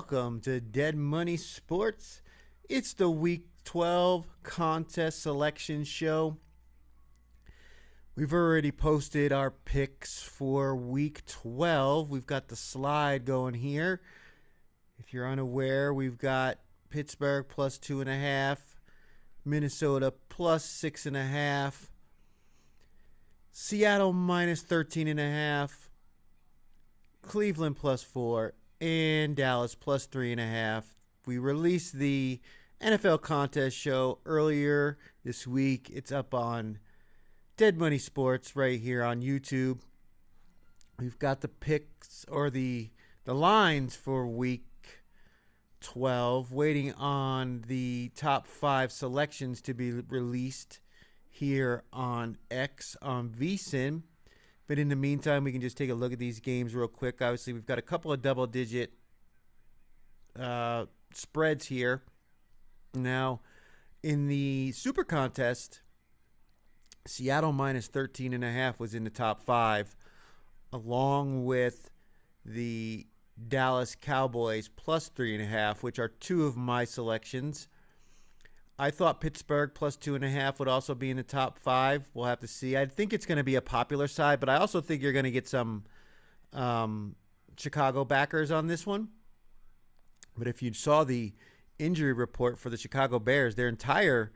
welcome to Dead Money Sports. It's the Week 12 contest selection show. We've already posted our picks for Week 12. We've got the slide going here. If you're unaware, we've got Pittsburgh plus 2.5, Minnesota plus 6.5, Seattle minus 13.5, Cleveland plus 4, and Dallas plus 3.5. We released the NFL contest show earlier this week. It's up on Dead Money Sports right here on YouTube. We've got the picks or the lines for week 12, waiting on the top 5 selections to be released here on X on VSiN. But in the meantime, we can just take a look at these games real quick. Obviously, we've got a couple of double-digit spreads here. Now, in the Super Contest, Seattle minus 13.5 was in the top 5, along with the Dallas Cowboys plus 3.5, which are 2 of my selections. I thought Pittsburgh plus 2.5 would also be in the top 5. We'll have to see. I think it's going to be a popular side, but I also think you're going to get some Chicago backers on this one. But if you saw the injury report for the Chicago Bears, their entire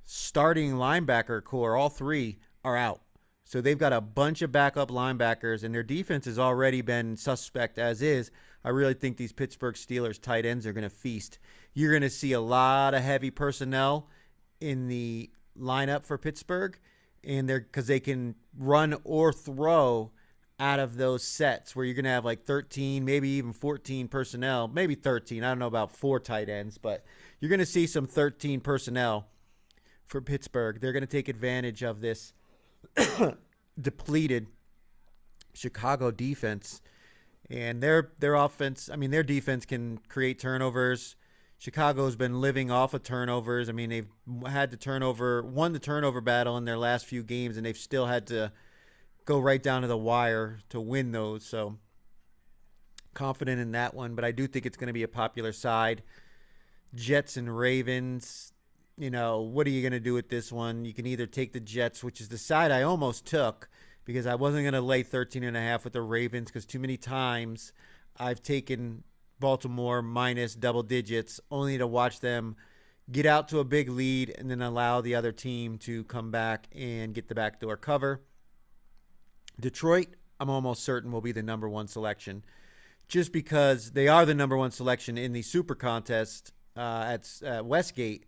starting linebacker core, all 3, are out. So they've got a bunch of backup linebackers, and their defense has already been suspect as is. I really think these Pittsburgh Steelers tight ends are going to feast. You're going to see a lot of heavy personnel in the lineup for Pittsburgh, and because they can run or throw out of those sets where you're going to have like 13, maybe even 14 personnel, maybe 13. I don't know about 4 tight ends, but you're going to see some 13 personnel for Pittsburgh. They're going to take advantage of this depleted Chicago defense, and their offense. I mean, their defense can create turnovers. Chicago's been living off of turnovers. I mean, they've had won the turnover battle in their last few games, and they've still had to go right down to the wire to win those. So confident in that one, but I do think it's going to be a popular side. Jets and Ravens. You know, what are you going to do with this one? You can either take the Jets, which is the side I almost took because I wasn't going to lay 13.5 with the Ravens because too many times I've taken Baltimore minus double digits only to watch them get out to a big lead and then allow the other team to come back and get the backdoor cover. Detroit, I'm almost certain, will be the number 1 selection just because they are the number 1 selection in the Super Contest at Westgate.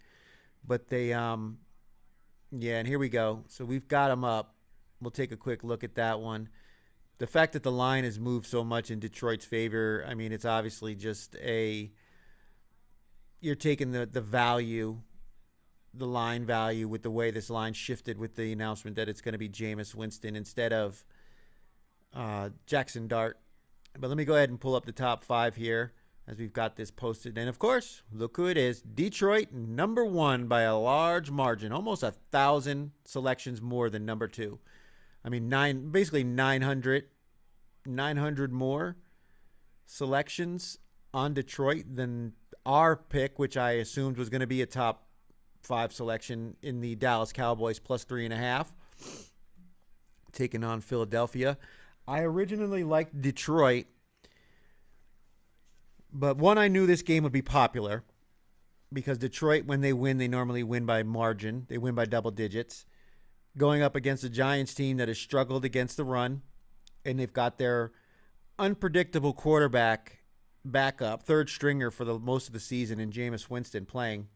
But they, and here we go. So we've got them up. We'll take a quick look at that one. The fact that the line has moved so much in Detroit's favor, I mean, it's obviously just you're taking the value, the line value with the way this line shifted with the announcement that it's going to be Jameis Winston instead of Jackson Dart. But let me go ahead and pull up the top 5 here as we've got this posted. And, of course, look who it is. Detroit, number 1 by a large margin. Almost 1,000 selections more than number 2. I mean, basically 900 more selections on Detroit than our pick, which I assumed was going to be a top 5 selection in the Dallas Cowboys plus 3.5. Taking on Philadelphia. I originally liked Detroit. But one, I knew this game would be popular because Detroit, when they win, they normally win by margin. They win by double digits. Going up against a Giants team that has struggled against the run, and they've got their unpredictable quarterback backup, third stringer for the most of the season, in Jameis Winston playing.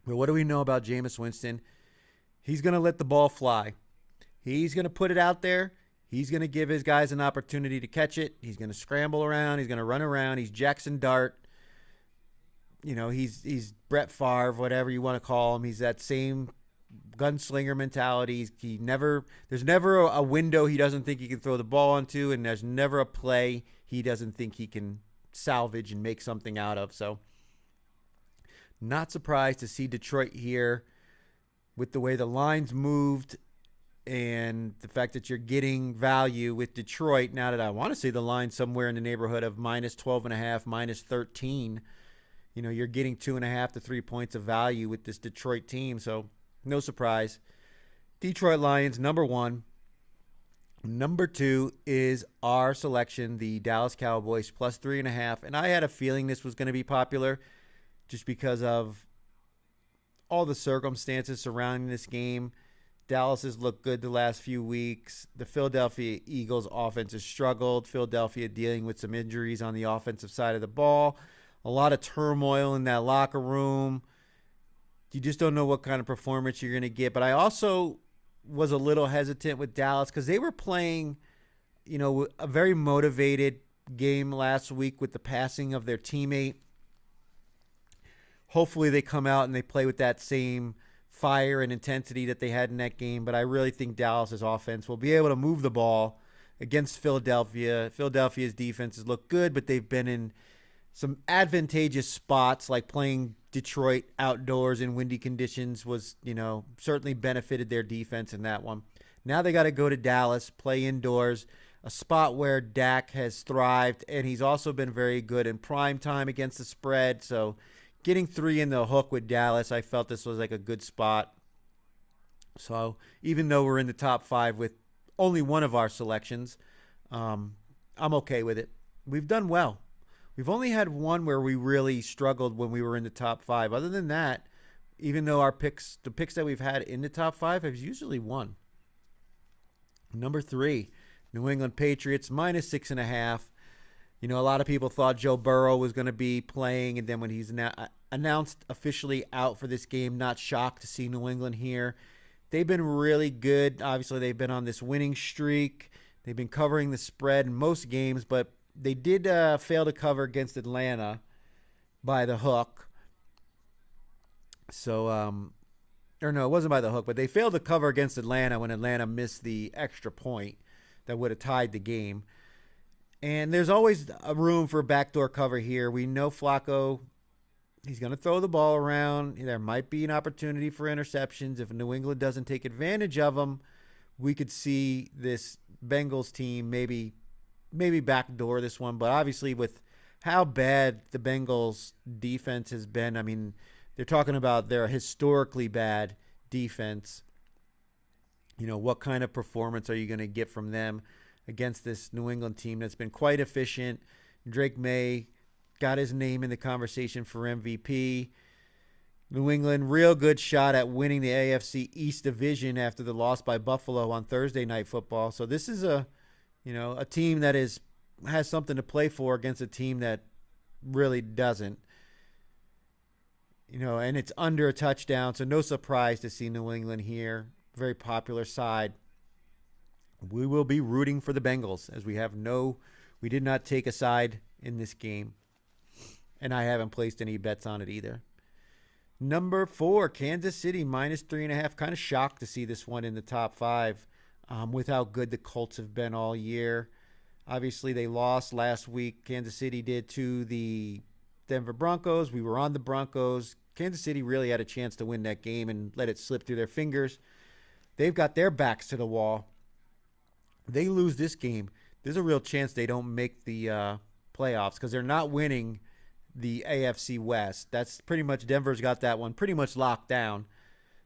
But what do we know about Jameis Winston? He's going to let the ball fly. He's going to put it out there. He's going to give his guys an opportunity to catch it. He's going to scramble around. He's going to run around. He's Jackson Dart. You know, he's Brett Favre, whatever you want to call him. He's that same gunslinger mentality. There's never a window he doesn't think he can throw the ball onto, and there's never a play he doesn't think he can salvage and make something out of. So not surprised to see Detroit here with the way the lines moved and the fact that you're getting value with Detroit, now that I want to see the line somewhere in the neighborhood of minus 12.5, minus 13. You're getting 2.5 to 3 points of value with this Detroit team. So no surprise. Detroit Lions, number one. Number two is our selection, the Dallas Cowboys, plus 3.5. And I had a feeling this was going to be popular just because of all the circumstances surrounding this game. Dallas has looked good the last few weeks. The Philadelphia Eagles offense has struggled. Philadelphia dealing with some injuries on the offensive side of the ball. A lot of turmoil in that locker room. You just don't know what kind of performance you're going to get. But I also was a little hesitant with Dallas because they were playing, a very motivated game last week with the passing of their teammate. Hopefully they come out and they play with that same fire and intensity that they had in that game. But I really think Dallas's offense will be able to move the ball against Philadelphia. Philadelphia's defense has looked good, but they've been in some advantageous spots, like playing Detroit outdoors in windy conditions was, certainly benefited their defense in that one. Now they got to go to Dallas, play indoors, a spot where Dak has thrived, and he's also been very good in prime time against the spread. So getting 3 in the hook with Dallas, I felt this was like a good spot. So even though we're in the top 5 with only one of our selections, I'm okay with it. We've done well. We've only had one where we really struggled when we were in the top 5. Other than that, even though the picks that we've had in the top 5 have usually won. Number 3, New England Patriots, minus 6.5. A lot of people thought Joe Burrow was going to be playing, and then when he's announced officially out for this game, not shocked to see New England here. They've been really good. Obviously, they've been on this winning streak. They've been covering the spread in most games, but they did fail to cover against Atlanta by the hook. So, or no, it wasn't by the hook, but they failed to cover against Atlanta when Atlanta missed the extra point that would have tied the game. And there's always a room for backdoor cover here. We know Flacco, he's going to throw the ball around. There might be an opportunity for interceptions. If New England doesn't take advantage of them, we could see this Bengals team maybe backdoor this one. But obviously with how bad the Bengals defense has been, I mean, they're talking about their historically bad defense. What kind of performance are you going to get from them against this New England team that's been quite efficient? Drake May got his name in the conversation for MVP. New England, real good shot at winning the AFC East Division after the loss by Buffalo on Thursday Night Football. So this is a team that has something to play for against a team that really doesn't. And it's under a touchdown, so no surprise to see New England here. Very popular side. We will be rooting for the Bengals as we did not take a side in this game. And I haven't placed any bets on it either. Number 4, Kansas City, minus 3.5. Kind of shocked to see this one in the top 5 with how good the Colts have been all year. Obviously, they lost last week. Kansas City did to the Denver Broncos. We were on the Broncos. Kansas City really had a chance to win that game and let it slip through their fingers. They've got their backs to the wall. They lose this game, there's a real chance they don't make the playoffs because they're not winning the AFC West. That's pretty much, Denver's got that one pretty much locked down.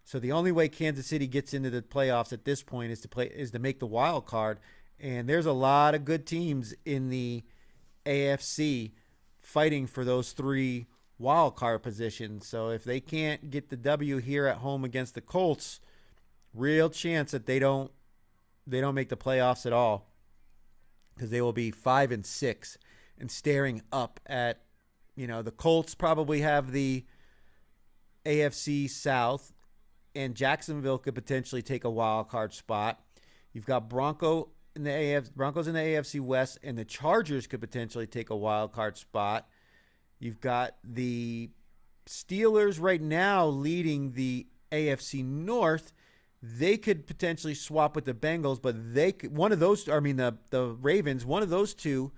So the only way Kansas City gets into the playoffs at this point is to make the wild card. And there's a lot of good teams in the AFC fighting for those 3 wild card positions. So if they can't get the W here at home against the Colts, real chance that they don't make the playoffs at all, because they will be 5-6 and staring up at, the Colts probably have the AFC South, and Jacksonville could potentially take a wild card spot. You've got Broncos in the AFC West, and the Chargers could potentially take a wild card spot. You've got the Steelers right now leading the AFC North. They could potentially swap with the Bengals, but the Ravens, one of those two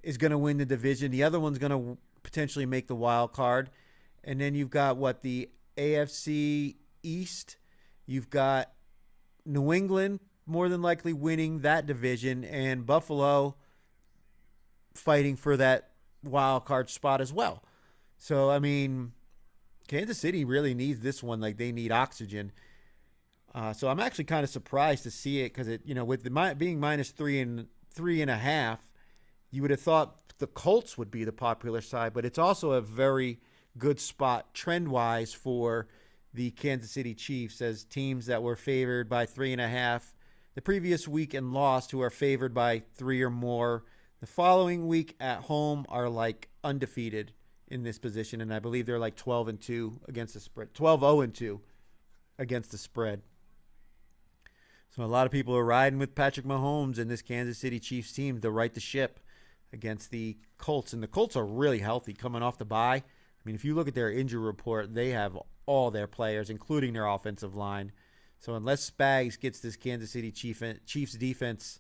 is going to win the division. The other one's going to potentially make the wild card. And then you've got the AFC East. You've got New England more than likely winning that division, and Buffalo fighting for that wild card spot as well. So, I mean, Kansas City really needs this one like they need oxygen. So I'm actually kind of surprised to see it because with the being minus 3.5, you would have thought the Colts would be the popular side, but it's also a very good spot trend wise for the Kansas City Chiefs as teams that were favored by 3.5 the previous week and lost, who are favored by 3 or more the following week at home, are like undefeated in this position, and I believe they're like 12-2 against the spread, 12-0-2 against the spread. So a lot of people are riding with Patrick Mahomes and this Kansas City Chiefs team to right the ship against the Colts, and the Colts are really healthy coming off the bye. I mean, if you look at their injury report, they have all their players, including their offensive line. So unless Spags gets this Kansas City Chiefs defense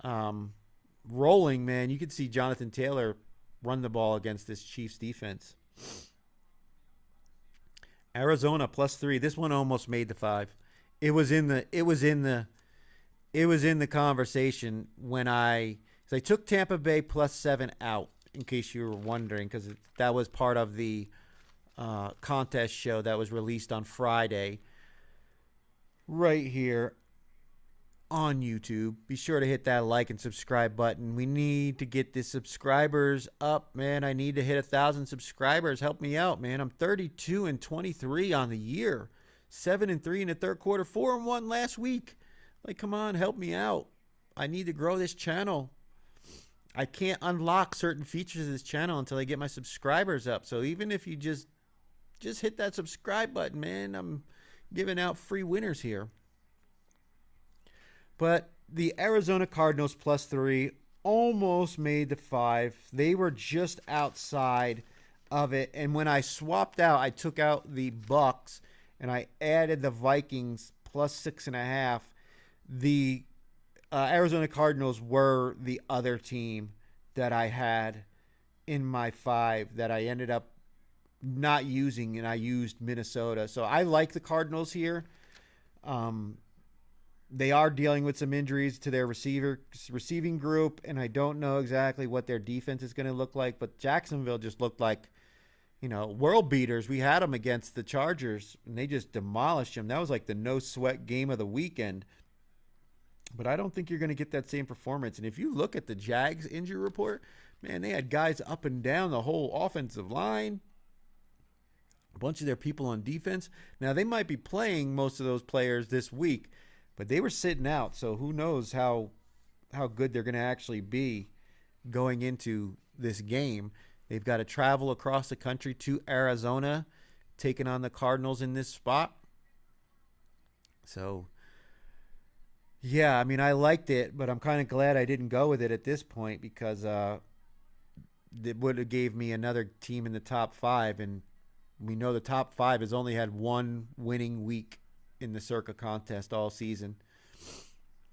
rolling, man, you could see Jonathan Taylor run the ball against this Chiefs defense. Arizona +3. This one almost made the 5. It was in the conversation when I took Tampa Bay +7 out, in case you were wondering, because that was part of the contest show that was released on Friday right here on YouTube. Be sure to hit that like and subscribe button. We need to get the subscribers up, man. I need to hit 1,000 subscribers. Help me out, man. I'm 32-23 on the year, 7-3 in the third quarter, 4-1 last week. Like, come on, help me out. I need to grow this channel. I can't unlock certain features of this channel until I get my subscribers up. So even if you just hit that subscribe button, man, I'm giving out free winners here. But the Arizona Cardinals +3 almost made the 5. They were just outside of it. And when I swapped out, I took out the Bucks and I added the Vikings +6.5. The Arizona Cardinals were the other team that I had in my 5 that I ended up not using, and I used Minnesota. So I like the Cardinals here. They are dealing with some injuries to their receiving group, and I don't know exactly what their defense is going to look like, but Jacksonville just looked like, world beaters. We had them against the Chargers, and they just demolished them. That was like the no-sweat game of the weekend. But I don't think you're going to get that same performance. And if you look at the Jags injury report, man, they had guys up and down the whole offensive line, a bunch of their people on defense. Now, they might be playing most of those players this week, but they were sitting out, so who knows how good they're going to actually be going into this game. They've got to travel across the country to Arizona, taking on the Cardinals in this spot. So, yeah, I mean, I liked it, but I'm kind of glad I didn't go with it at this point because it would have gave me another team in the top 5, and we know the top 5 has only had one winning week in the Circa contest all season.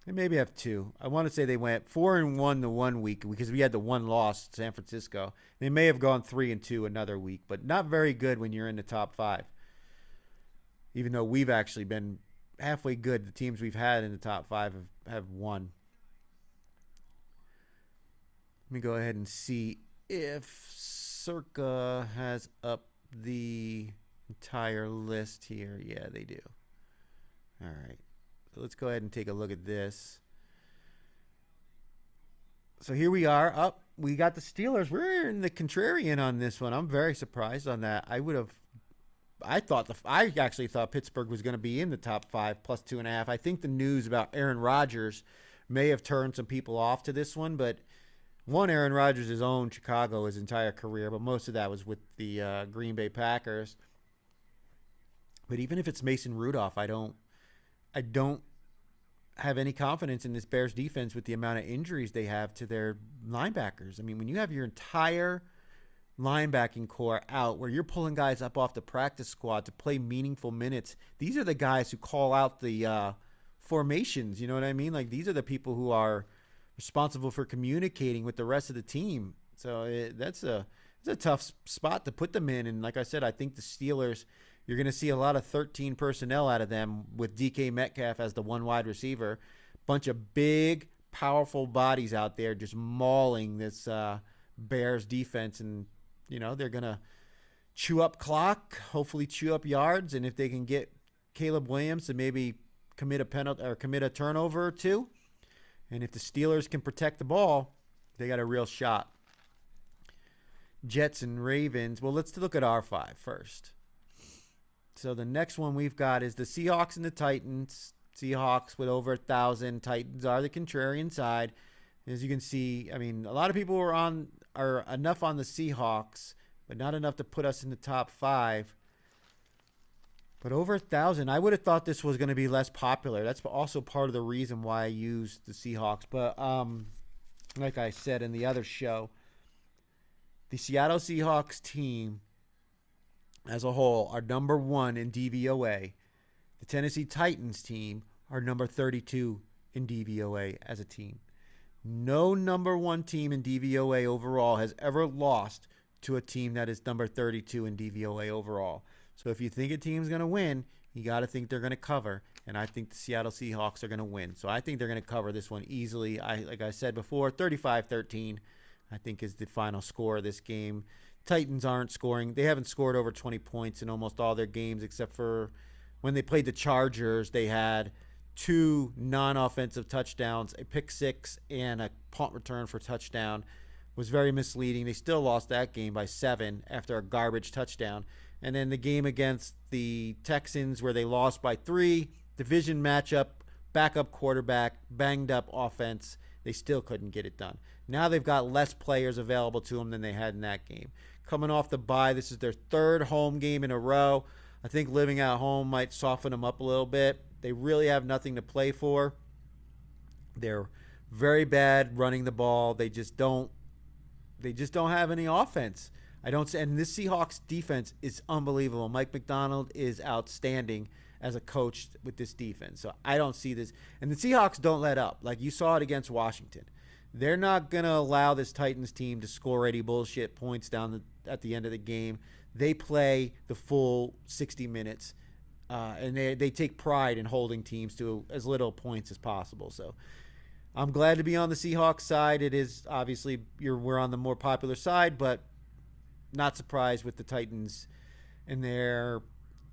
They maybe have 2. I want to say they went 4-1 the one week because we had the one loss, San Francisco. They may have gone 3-2 another week, but not very good when you're in the top 5. Even though we've actually been halfway good, the teams we've had in the top 5 have won. Let me go ahead and see if Circa has up the entire list here. Yeah, they do. All right. So let's go ahead and take a look at this. So here we are. We got the Steelers. We're in the contrarian on this one. I'm very surprised on that. I actually thought Pittsburgh was going to be in the top 5 +2.5. I think the news about Aaron Rodgers may have turned some people off to this one, but Aaron Rodgers has owned Chicago his entire career, but most of that was with the Green Bay Packers. But even if it's Mason Rudolph, I don't have any confidence in this Bears defense with the amount of injuries they have to their linebackers. I mean, when you have your entire linebacking core out, where you're pulling guys up off the practice squad to play meaningful minutes, these are the guys who call out the formations. You know what I mean? Like, these are the people who are responsible for communicating with the rest of the team. So it's a tough spot to put them in. And like I said, I think the Steelers You're going to see a lot of 13 personnel out of them with DK Metcalf as the one wide receiver. Bunch of big, powerful bodies out there just mauling this Bears defense. And, they're going to chew up clock, hopefully chew up yards. And if they can get Caleb Williams to maybe commit a penalty or commit a turnover or two, and if the Steelers can protect the ball, they got a real shot. Jets and Ravens. Well, let's look at our 5 first. So the next one we've got is the Seahawks and the Titans. Seahawks with over 1,000. Titans are the contrarian side. As you can see, a lot of people are enough on the Seahawks, but not enough to put us in the top 5. But over 1,000, I would have thought this was going to be less popular. That's also part of the reason why I used the Seahawks. But like I said in the other show, the Seattle Seahawks team as a whole are number 1 in DVOA. The Tennessee Titans team are number 32 in DVOA as a team. No number 1 team in DVOA overall has ever lost to a team that is number 32 in DVOA overall. So if you think a team's going to win, you got to think they're going to cover. And I think the Seattle Seahawks are going to win. So I think they're going to cover this one easily. Like I said before, 35-13, I think is the final score of this game. Titans aren't scoring. They haven't scored over 20 points in almost all their games, except for when they played the Chargers. They had 2 non-offensive touchdowns, a pick 6 and a punt return for touchdown. It was very misleading. They still lost that game by 7 after a garbage touchdown. And then the game against the Texans where they lost by 3, division matchup, backup quarterback, banged up offense. They still couldn't get it done. Now they've got less players available to them than they had in that game. Coming off the bye, this is their 3rd home game in a row. I think living at home might soften them up a little bit. They really have nothing to play for. They're very bad running the ball. They just don't have any offense. And this Seahawks defense is unbelievable. Mike McDonald is outstanding as a coach with this defense. So I don't see this. And the Seahawks don't let up. Like you saw it against Washington. They're not going to allow this Titans team to score any bullshit points at the end of the game. They play the full 60 minutes, and they take pride in holding teams to as little points as possible. So I'm glad to be on the Seahawks side. It is obviously we're on the more popular side, but not surprised with the Titans and their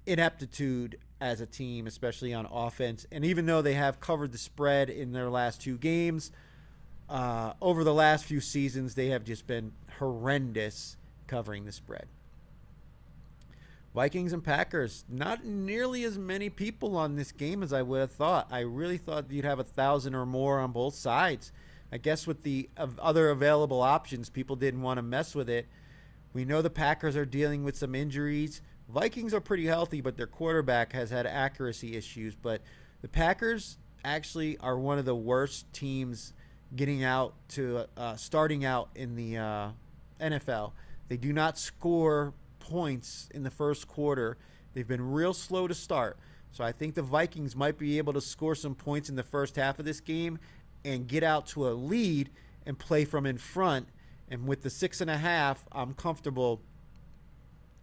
ineptitude as a team, especially on offense. And even though they have covered the spread in their last 2 games, over the last few seasons, they have just been horrendous covering the spread. Vikings and Packers, not nearly as many people on this game as I would have thought. I really thought you'd have 1,000 or more on both sides. I guess with the other available options, people didn't want to mess with it. We know the Packers are dealing with some injuries. Vikings are pretty healthy, but their quarterback has had accuracy issues. But the Packers actually are one of the worst teams starting out in the NFL. They do not score points in the first quarter. They've been real slow to start. So I think the Vikings might be able to score some points in the first half of this game and get out to a lead and play from in front. And with the 6.5, I'm comfortable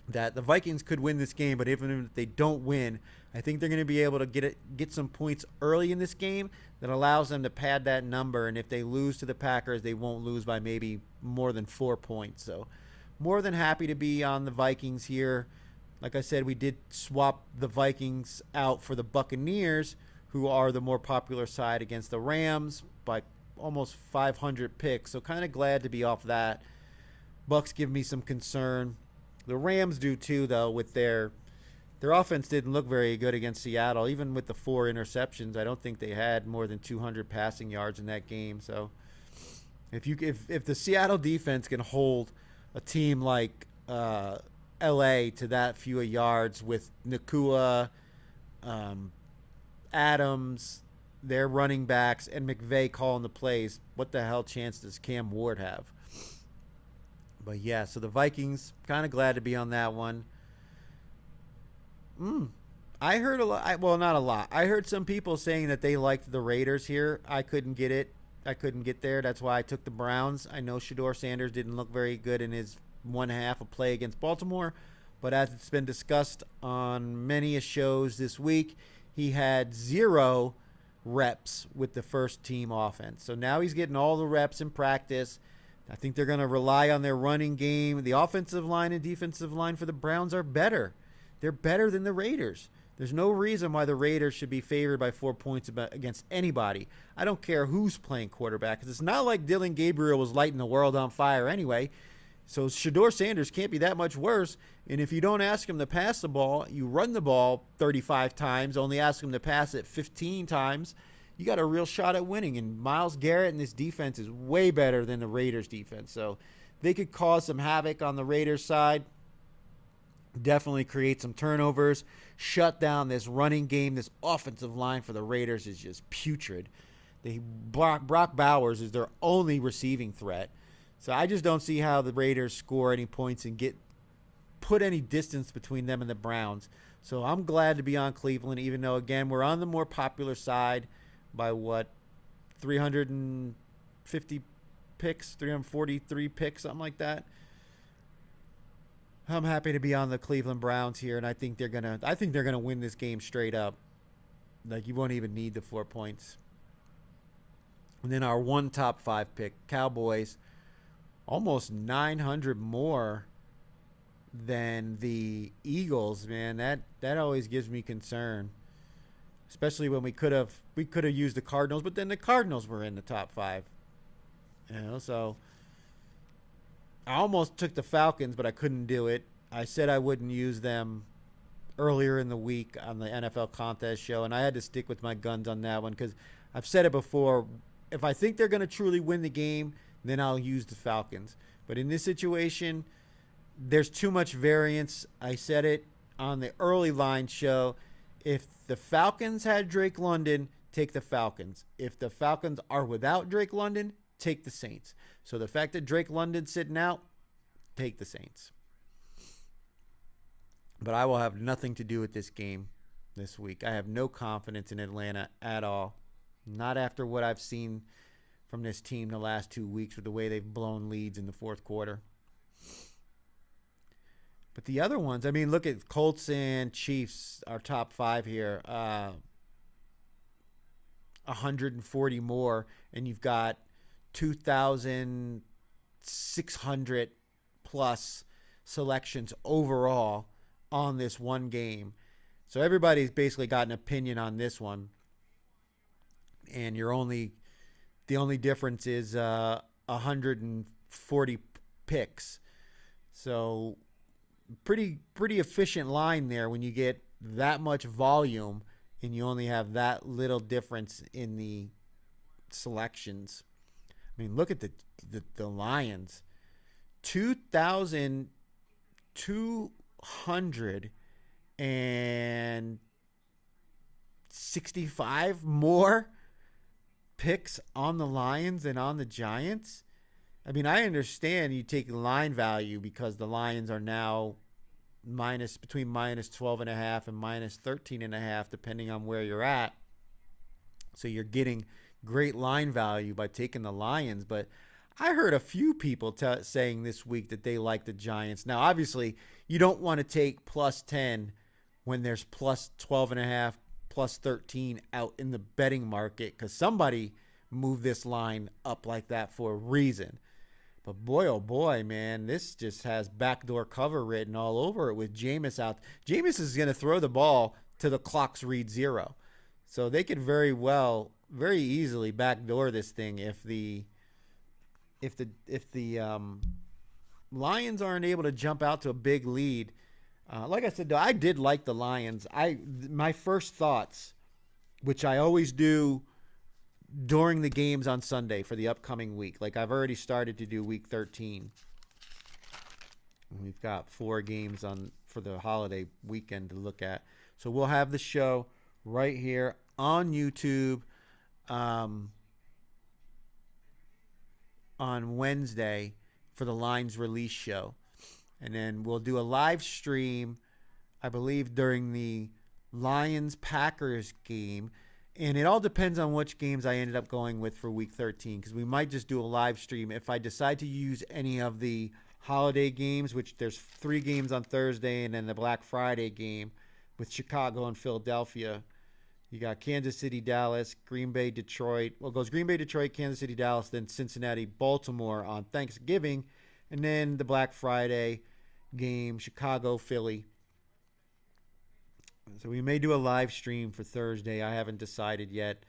that the Vikings could win this game. But even if they don't win, I think they're going to be able to get some points early in this game that allows them to pad that number. And if they lose to the Packers, they won't lose by maybe more than 4 points. So more than happy to be on the Vikings here. Like I said, we did swap the Vikings out for the Buccaneers, who are the more popular side against the Rams by almost 500 picks. So kind of glad to be off that. Bucs give me some concern. The Rams do too, though, with their offense didn't look very good against Seattle. Even with the 4 interceptions, I don't think they had more than 200 passing yards in that game. So if the Seattle defense can hold a team like LA to that few yards with Nakua, Adams, their running backs, and McVay calling the plays, what the hell chance does Cam Ward have? But yeah, so the Vikings, kind of glad to be on that one. I heard a lot. Well, not a lot. I heard some people saying that they liked the Raiders here. I couldn't get it. I couldn't get there. That's why I took the Browns. I know Shedeur Sanders didn't look very good in his 1/2 of play against Baltimore, But as it's been discussed on many shows this week, he had 0 reps with the first team offense. So now he's getting all the reps in practice. I think they're going to rely on their running game. The offensive line and defensive line for the Browns are better. They're better than the Raiders. There's no reason why the Raiders should be favored by 4 points against anybody. I don't care who's playing quarterback, because it's not like Dylan Gabriel was lighting the world on fire anyway. So Shedeur Sanders can't be that much worse. And if you don't ask him to pass the ball, you run the ball 35 times, only ask him to pass it 15 times, you got a real shot at winning. And Myles Garrett and this defense is way better than the Raiders defense. So they could cause some havoc on the Raiders side. Definitely create some turnovers, shut down this running game. This offensive line for the Raiders is just putrid. Brock Bowers is their only receiving threat. So I just don't see how the Raiders score any points and put any distance between them and the Browns. So I'm glad to be on Cleveland, even though, again, we're on the more popular side by 350 picks, 343 picks, something like that. I'm happy to be on the Cleveland Browns here, and I think they're gonna win this game straight up. Like, you won't even need the 4 points. And then our one top 5 pick, Cowboys, almost 900 more than the Eagles. Man, that always gives me concern, especially when we could have used the Cardinals, but then the Cardinals were in the top 5. So I almost took the Falcons, but I couldn't do it. I said I wouldn't use them earlier in the week on the NFL contest show, and I had to stick with my guns on that one because I've said it before. If I think they're going to truly win the game, then I'll use the Falcons. But in this situation, there's too much variance. I said it on the early line show. If the Falcons had Drake London, take the Falcons. If the Falcons are without Drake London, take the Saints. So the fact that Drake London's sitting out, take the Saints. But I will have nothing to do with this game this week. I have no confidence in Atlanta at all. Not after what I've seen from this team the last 2 weeks with the way they've blown leads in the fourth quarter. But the other ones, I mean, look at Colts and Chiefs, our top 5 here. 140 more, and you've got 2,600 plus selections overall on this one game. So everybody's basically got an opinion on this one. And the only difference is 140 picks. So pretty efficient line there when you get that much volume and you only have that little difference in the selections. I mean, look at the Lions. 2,265 more picks on the Lions and on the Giants. I mean, I understand you take line value because the Lions are now between minus 12.5 and minus 13.5, depending on where you're at. So you're getting great line value by taking the Lions. But I heard a few people saying this week that they like the Giants. Now, obviously, you don't want to take plus 10 when there's plus 12.5, plus 13 out in the betting market, because somebody moved this line up like that for a reason. But boy, oh boy, man, this just has backdoor cover written all over it with Jameis out. Jameis is going to throw the ball to the clock's read 0. So they could very easily backdoor this thing if the Lions aren't able to jump out to a big lead. Like I said, though, I did like the Lions. My first thoughts, which I always do during the games on Sunday for the upcoming week. Like I've already started to do week 13. We've got 4 games for the holiday weekend to look at. So we'll have the show right here on YouTube on Wednesday for the Lines release show. And then we'll do a live stream, I believe, during the Lions-Packers game. And it all depends on which games I ended up going with for Week 13, because we might just do a live stream. If I decide to use any of the holiday games, which there's 3 games on Thursday, and then the Black Friday game with Chicago and Philadelphia. You got Kansas City, Dallas, Green Bay, Detroit. Well, it goes Green Bay, Detroit, Kansas City, Dallas, then Cincinnati, Baltimore on Thanksgiving, and then the Black Friday game, Chicago, Philly. So we may do a live stream for Thursday. I haven't decided yet.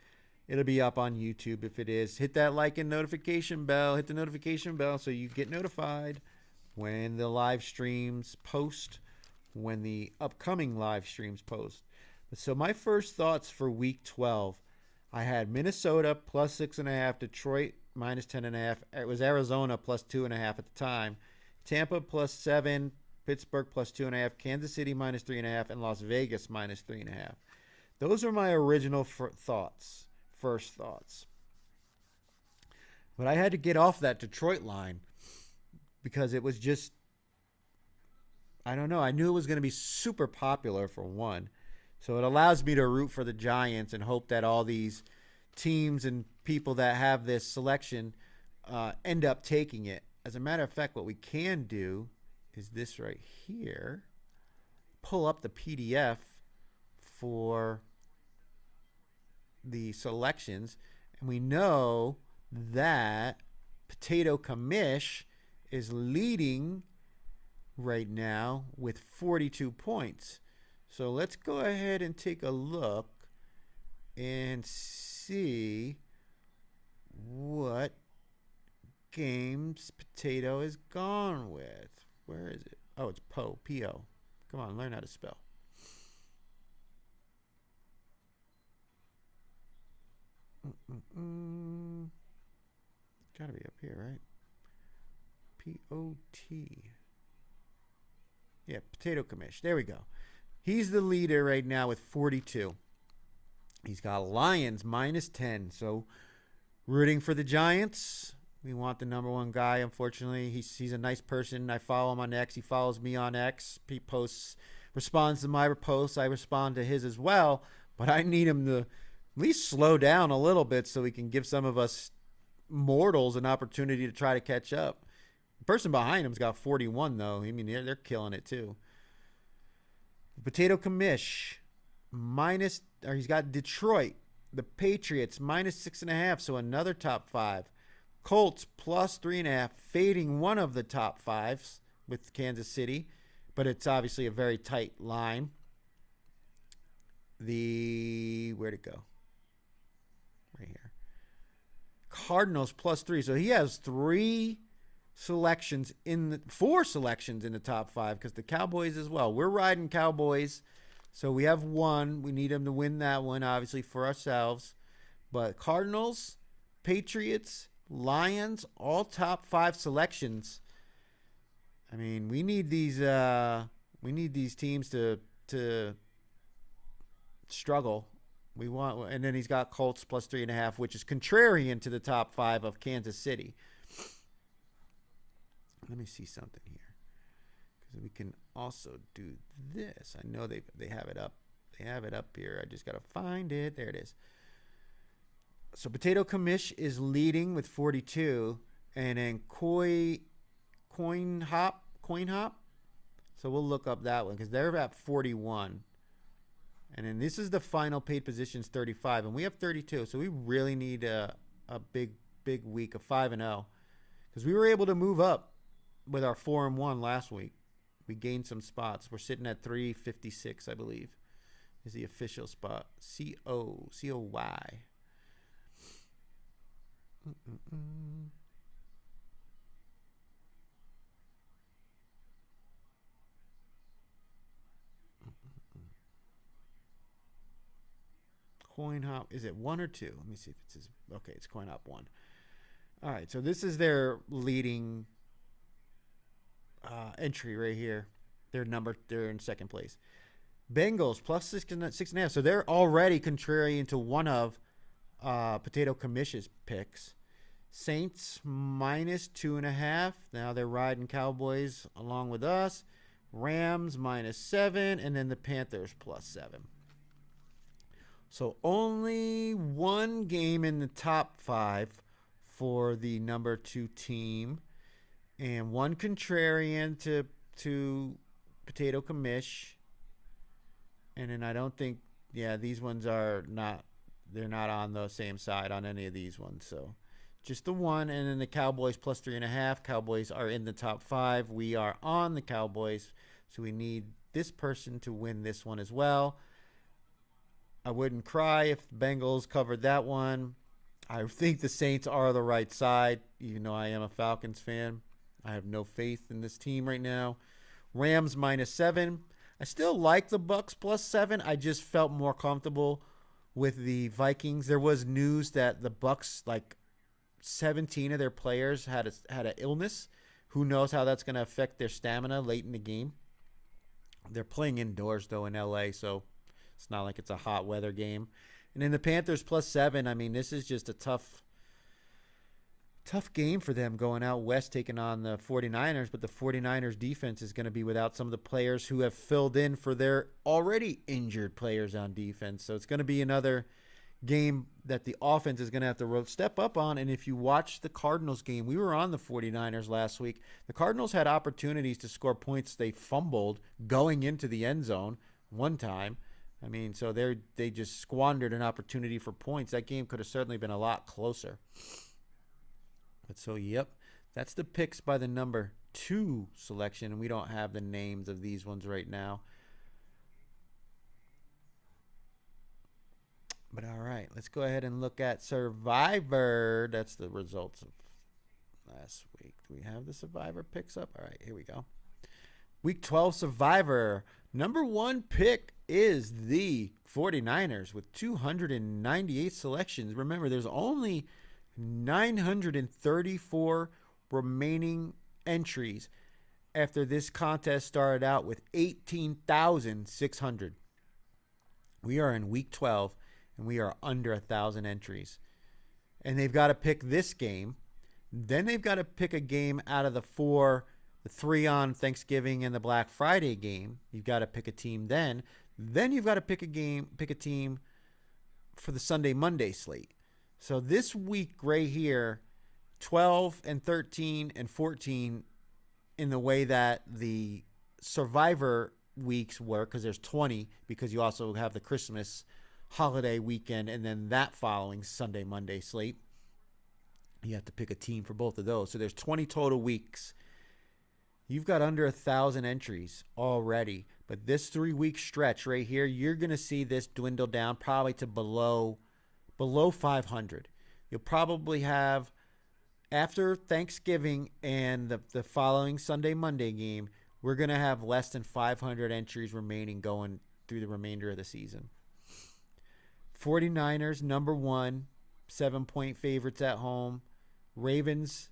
It'll be up on YouTube if it is. Hit that like and notification bell. Hit the notification bell so you get notified when the live streams post, when the upcoming live streams post. So my first thoughts for Week 12, I had Minnesota plus 6.5, Detroit minus 10.5. It was Arizona plus 2.5 at the time. Tampa plus 7, Pittsburgh plus 2.5, Kansas City minus 3.5, and Las Vegas minus 3.5. Those are my original thoughts. First thoughts. But I had to get off that Detroit line because it was just, I don't know. I knew it was going to be super popular for one. So it allows me to root for the Giants and hope that all these teams and people that have this selection end up taking it. As a matter of fact, what we can do is this right here. Pull up the PDF for the selections, and we know that Potato Commish is leading right now with 42 points. So let's go ahead and take a look and see what games Potato is gone with. Where is it? Oh, it's P-O. Come on, learn how to spell. Gotta be up here, right? P-O-T. Yeah, Potato Commish. There we go. He's the leader right now with 42. He's got Lions minus 10. So rooting for the Giants. We want the number one guy. Unfortunately, he's a nice person. I follow him on X. He follows me on X. He responds to my posts. I respond to his as well. But I need him to at least slow down a little bit so we can give some of us mortals an opportunity to try to catch up. The person behind him's got 41, though. I mean, they're killing it, too. Potato Commish, he's got Detroit, the Patriots, minus 6.5, so another top 5. Colts, plus 3.5, fading one of the top 5s with Kansas City, but it's obviously a very tight line. Where'd it go? Right here. Cardinals, plus 3, so he has 4 selections in the top 5 because the Cowboys as well. We're riding Cowboys, so we have one. We need them to win that one, obviously, for ourselves. But Cardinals, Patriots, Lions, all top 5 selections. I mean, we need these teams to struggle. And then he's got Colts plus 3.5, which is contrarian to the top 5 of Kansas City. Let me see something here, because we can also do this. I know they have it up. They have it up here. I just got to find it. There it is. So Potato Commish is leading with 42, and then Coin Hop. So we'll look up that one because they're at 41. And then this is the final paid positions, 35, and we have 32. So we really need a big week of 5-0 because we were able to move up with our 4-1 last week. We gained some spots. We're sitting at 356, I believe, is the official spot. COY. Coin Hop, is it 1 or 2? Let me see if it says, okay, it's Coin Hop 1. All right, so this is their leading entry right here. They're in second place. Bengals plus 6.5. So they're already contrarian to one of Potato Commish's picks. Saints minus 2.5. Now they're riding Cowboys along with us. Rams minus 7, and then the Panthers plus 7. So only one game in the top 5 for the number 2 team. and one contrarian to Potato Commish. And then I don't think, yeah, these ones are not, they're not on the same side on any of these ones. So just the one. And then the Cowboys plus 3.5. Cowboys are in the top 5. We are on the Cowboys. So we need this person to win this one as well. I wouldn't cry if the Bengals covered that one. I think the Saints are the right side, even though I am a Falcons fan. I have no faith in this team right now. Rams -7. I still like the Bucks +7. I just felt more comfortable with the Vikings. There was news that the Bucks, like 17 of their players had an illness. Who knows how that's going to affect their stamina late in the game. They're playing indoors, though, in LA, so it's not like it's a hot weather game. And then the Panthers +7. I mean, this is just a tough game for them going out west taking on the 49ers. But the 49ers defense is going to be without some of the players who have filled in for their already injured players on defense. So it's going to be another game that the offense is going to have to step up on. And if you watch the Cardinals game, we were on the 49ers last week. The Cardinals had opportunities to score points. They fumbled going into the end zone one time. I mean, so they just squandered an opportunity for points. That game could have certainly been a lot closer. But so, yep, that's the picks by the number 2 selection. And we don't have the names of these ones right now. But all right, let's go ahead and look at Survivor. That's the results of last week. Do we have the Survivor picks up? All right, here we go. Week 12 Survivor. Number 1 pick is the 49ers with 298 selections. Remember, there's only 934 remaining entries after this contest started out with 18,600. We are in week 12 and we are under 1,000 entries. And they've got to pick this game. Then they've got to pick a game out of the 3 on Thanksgiving and the Black Friday game. You've got to pick a team then. Then you've got to pick a team for the Sunday Monday slate. So this week right here, 12 and 13 and 14 in the way that the Survivor weeks work, because there's 20, because you also have the Christmas holiday weekend and then that following Sunday Monday slate. You have to pick a team for both of those. So there's 20 total weeks. You've got under 1,000 entries already. But this 3-week stretch right here, you're going to see this dwindle down probably to below 500. You'll probably have, after Thanksgiving and the following Sunday, Monday game, we're going to have less than 500 entries remaining going through the remainder of the season. 49ers, number 1, 7-point favorites at home. Ravens,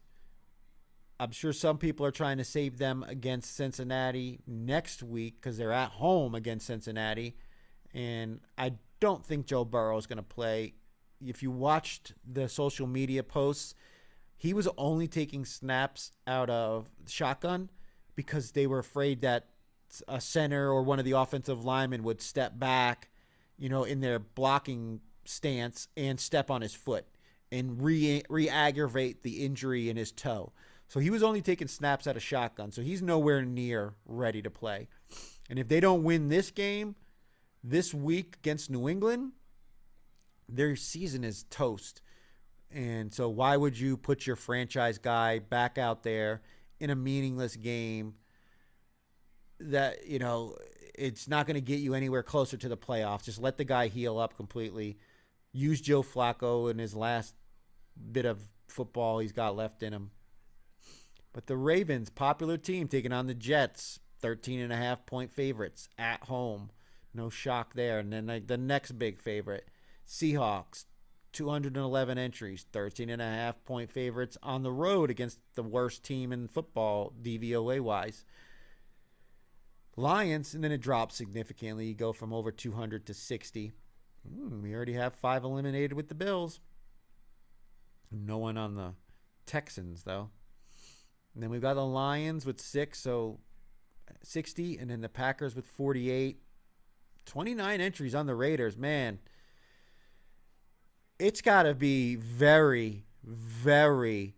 I'm sure some people are trying to save them against Cincinnati next week because they're at home against Cincinnati. And I don't think Joe Burrow is going to play. If you watched the social media posts, he was only taking snaps out of shotgun because they were afraid that a center or one of the offensive linemen would step back, in their blocking stance and step on his foot and re-aggravate the injury in his toe. So he was only taking snaps out of shotgun. So he's nowhere near ready to play. And if they don't win this game this week against New England, their season is toast. And so why would you put your franchise guy back out there in a meaningless game that, it's not going to get you anywhere closer to the playoffs? Just let the guy heal up completely. Use Joe Flacco in his last bit of football he's got left in him. But the Ravens, popular team, taking on the Jets, 13.5-point favorites at home. No shock there. And then the next big favorite, Seahawks, 211 entries, 13.5-point favorites on the road against the worst team in football, DVOA-wise. Lions, and then it drops significantly. You go from over 200 to 60. We already have 5 eliminated with the Bills. No one on the Texans, though. And then we've got the Lions with 6, so 60. And then the Packers with 48. 29 entries on the Raiders. Man, it's got to be very, very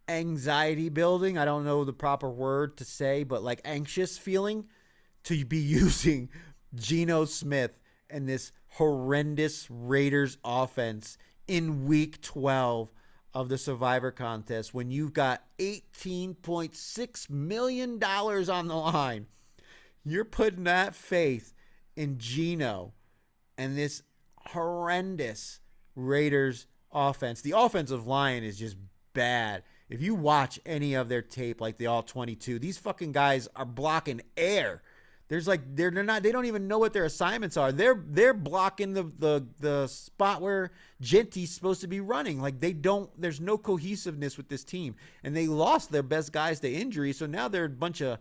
anxiety building. I don't know the proper word to say, but like anxious feeling to be using Geno Smith and this horrendous Raiders offense in week 12 of the Survivor contest when you've got $18.6 million on the line. You're putting that faith in Geno and this horrendous Raiders offense. The offensive line is just bad. If you watch any of their tape, like the All 22, these fucking guys are blocking air. There's like they're not. They don't even know what their assignments are. They're blocking the spot where Genty's supposed to be running. Like they don't. There's no cohesiveness with this team, and they lost their best guys to injury. So now they're a bunch of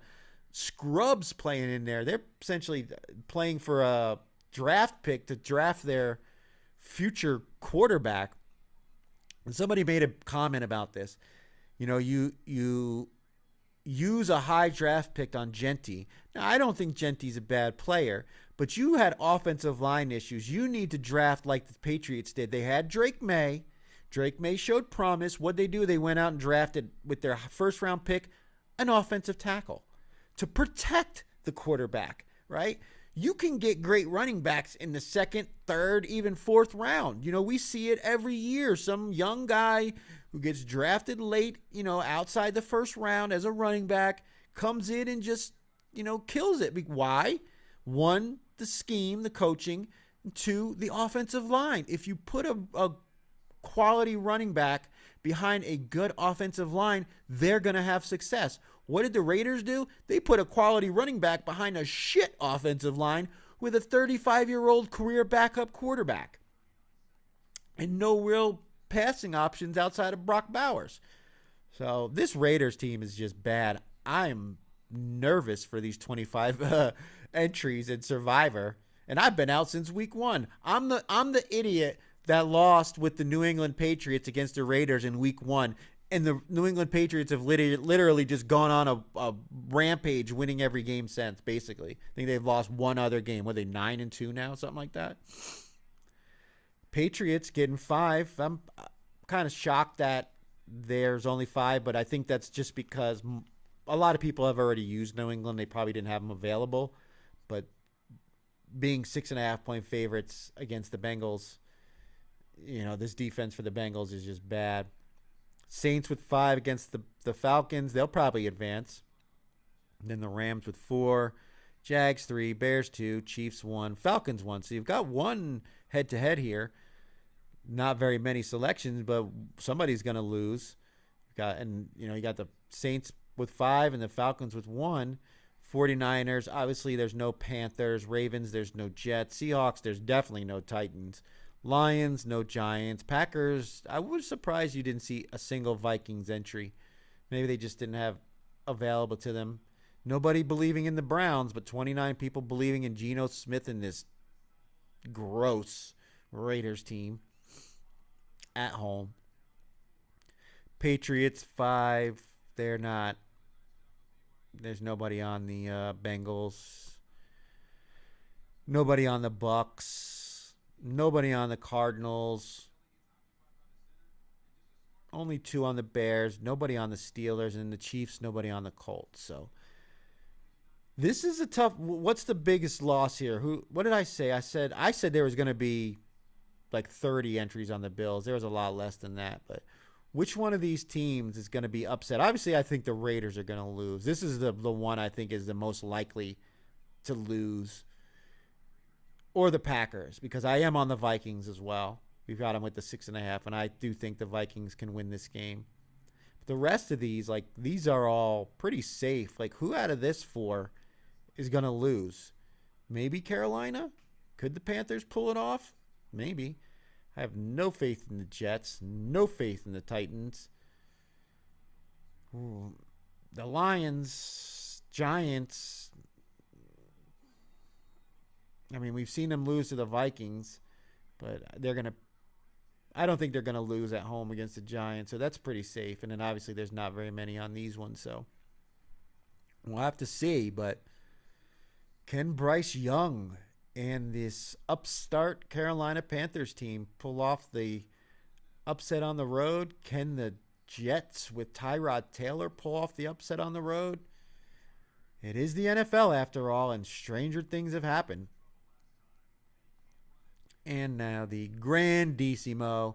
scrubs playing in there. They're essentially playing for a draft pick to draft their future quarterback. And somebody made a comment about this. You know, you use a high draft pick on Genty. Now, I don't think Genty's a bad player, but you had offensive line issues. You need to draft like the Patriots did. They had Drake May. Drake May showed promise. What'd they do? They went out and drafted, with their first round pick, an offensive tackle to protect the quarterback, right? You can get great running backs in the second, third, even fourth round. You know, we see it every year. Some young guy who gets drafted late, you know, outside the first round as a running back, comes in and just, you know, kills it. Why? One, the scheme, the coaching. And two, the offensive line. If you put a quality running back behind a good offensive line, they're going to have success. What did the Raiders do? They put a quality running back behind a shit offensive line with a 35-year-old career backup quarterback. And no real passing options outside of Brock Bowers. So this Raiders team is just bad. I'm nervous for these 25 entries in Survivor. And I've been out since week 1. I'm the idiot that lost with the New England Patriots against the Raiders in week 1. And the New England Patriots have literally just gone on a rampage, winning every game since, basically. I think they've lost one other game. What are they, 9-2 now? Something like that. Patriots getting 5. I'm kind of shocked that there's only 5, but I think that's just because a lot of people have already used New England. They probably didn't have them available. But being 6.5-point favorites against the Bengals, you know, this defense for the Bengals is just bad. Saints with 5 against the Falcons. They'll probably advance. And then the Rams with 4. Jags 3. Bears 2. Chiefs 1. Falcons 1. So you've got one head-to-head here. Not very many selections, but somebody's going to lose. You got the Saints with 5 and the Falcons with 1. 49ers. Obviously, there's no Panthers. Ravens, there's no Jets. Seahawks, there's definitely no Titans. Lions, no Giants. Packers, I was surprised you didn't see a single Vikings entry. Maybe they just didn't have available to them. Nobody believing in the Browns, but 29 people believing in Geno Smith and this gross Raiders team at home. Patriots 5. There's nobody on the Bengals. Nobody on the Bucks. Nobody on the Cardinals. Only 2 on the Bears. Nobody on the Steelers. And the Chiefs, nobody on the Colts. So this is a tough. What's the biggest loss here? What did I say? I said there was going to be like 30 entries on the Bills. There was a lot less than that. But which one of these teams is going to be upset? Obviously, I think the Raiders are going to lose. This is the one I think is the most likely to lose. Or the Packers, because I am on the Vikings as well. We've got them with the 6.5, and I do think the Vikings can win this game. But the rest of these are all pretty safe. Like, who out of this 4 is going to lose? Maybe Carolina? Could the Panthers pull it off? Maybe. I have no faith in the Jets, no faith in the Titans. Ooh, the Lions, Giants. I mean, we've seen them lose to the Vikings, but I don't think they're going to lose at home against the Giants, so that's pretty safe. And then obviously there's not very many on these ones, so we'll have to see. But can Bryce Young and this upstart Carolina Panthers team pull off the upset on the road? Can the Jets with Tyrod Taylor pull off the upset on the road? It is the NFL after all, and stranger things have happened. And now the grandissimo,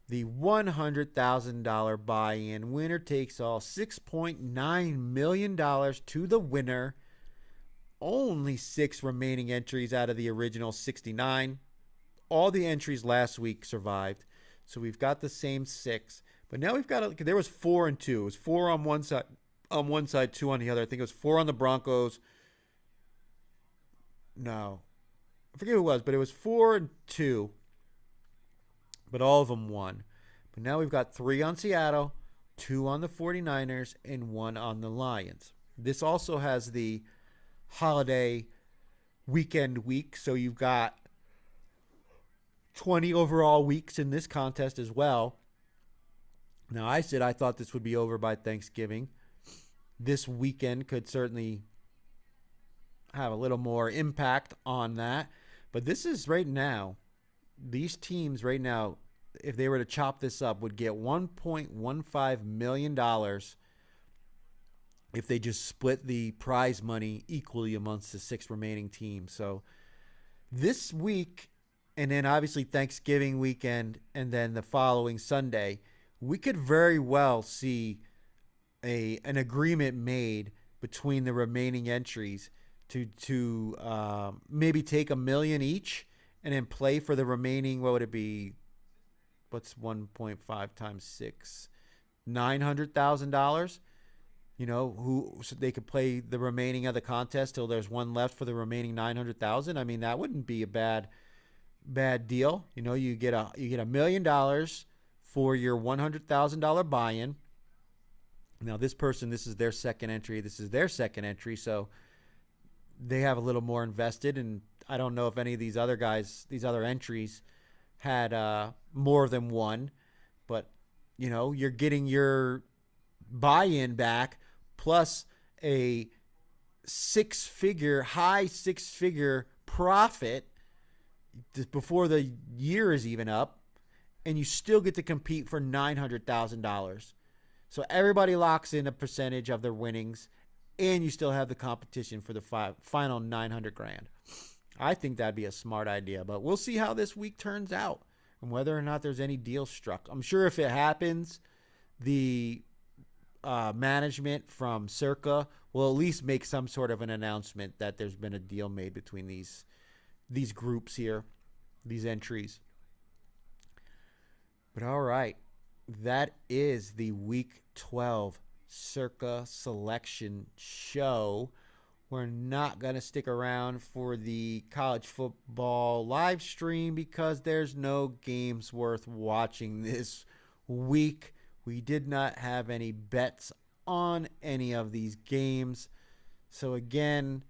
the $100,000 buy-in. Winner takes all, $6.9 million to the winner. Only 6 remaining entries out of the original 69. All the entries last week survived. So we've got the same 6. But now we've got, there was 4 and 2. It was 4 on one side, 2 on the other. I think it was 4 on the Broncos. No. I forget who it was, but it was 4 and 2. But all of them won. But now we've got 3 on Seattle, 2 on the 49ers, and 1 on the Lions. This also has the holiday weekend week, so you've got 20 overall weeks in this contest as well. Now, I said I thought this would be over by Thanksgiving. This weekend could certainly have a little more impact on that. But this is right now, these teams right now, if they were to chop this up, would get $1.15 million if they just split the prize money equally amongst the 6 remaining teams. So this week, and then obviously Thanksgiving weekend, and then the following Sunday, we could very well see an agreement made between the remaining entries to maybe take $1 million each and then play for the remaining, what would it be? What's 1.5 times 6? $900,000. You know, so they could play the remaining of the contest till there's one left for the remaining $900,000. I mean, that wouldn't be a bad deal. You know, you get $1 million for your $100,000 buy-in. Now, this is their second entry. This is their second entry, so they have a little more invested. And I don't know if any of these other guys, these other entries, had more than one. But, you know, you're getting your buy-in back plus a high six-figure profit before the year is even up, and you still get to compete for $900,000. So everybody locks in a percentage of their winnings, and you still have the competition for the final $900,000. I think that'd be a smart idea, but we'll see how this week turns out and whether or not there's any deal struck. I'm sure if it happens, the management from Circa will at least make some sort of an announcement that there's been a deal made between these groups here, these entries. But all right, that is the Week 12 Circa Selection Show. We're not going to stick around for the college football live stream because there's no games worth watching this week. We did not have any bets on any of these games. So again,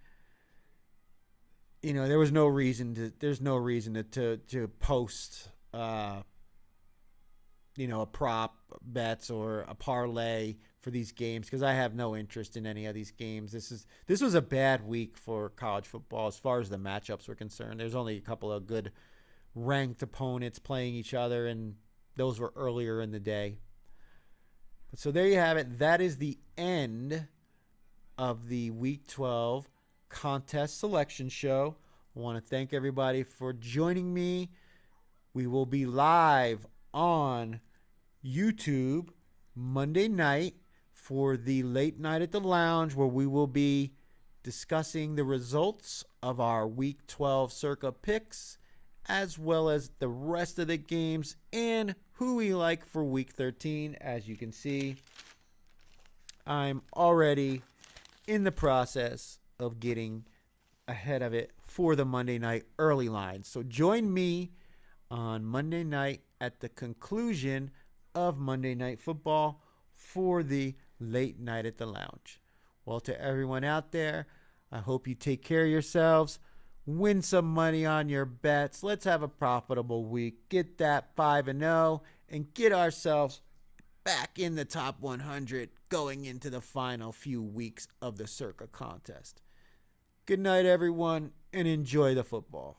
you know, there's no reason to post you know, a prop bets or a parlay for these games because I have no interest in any of these games. This was a bad week for college football as far as the matchups were concerned. There's only a couple of good ranked opponents playing each other, and those were earlier in the day. So there you have it. That is the end of the Week 12 contest selection show. I want to thank everybody for joining me. We will be live on YouTube Monday night for the late night at the lounge, where we will be discussing the results of our Week 12 Circa picks, as well as the rest of the games and who we like for Week 13. As you can see, I'm already in the process of getting ahead of it for the Monday night early lines. So join me on Monday night at the conclusion of Monday Night Football for the late night at the lounge. Well, to everyone out there, I hope you take care of yourselves. Win some money on your bets. Let's have a profitable week. Get that 5-0 and get ourselves back in the top 100 going into the final few weeks of the Circa contest. Good night, everyone, and enjoy the football.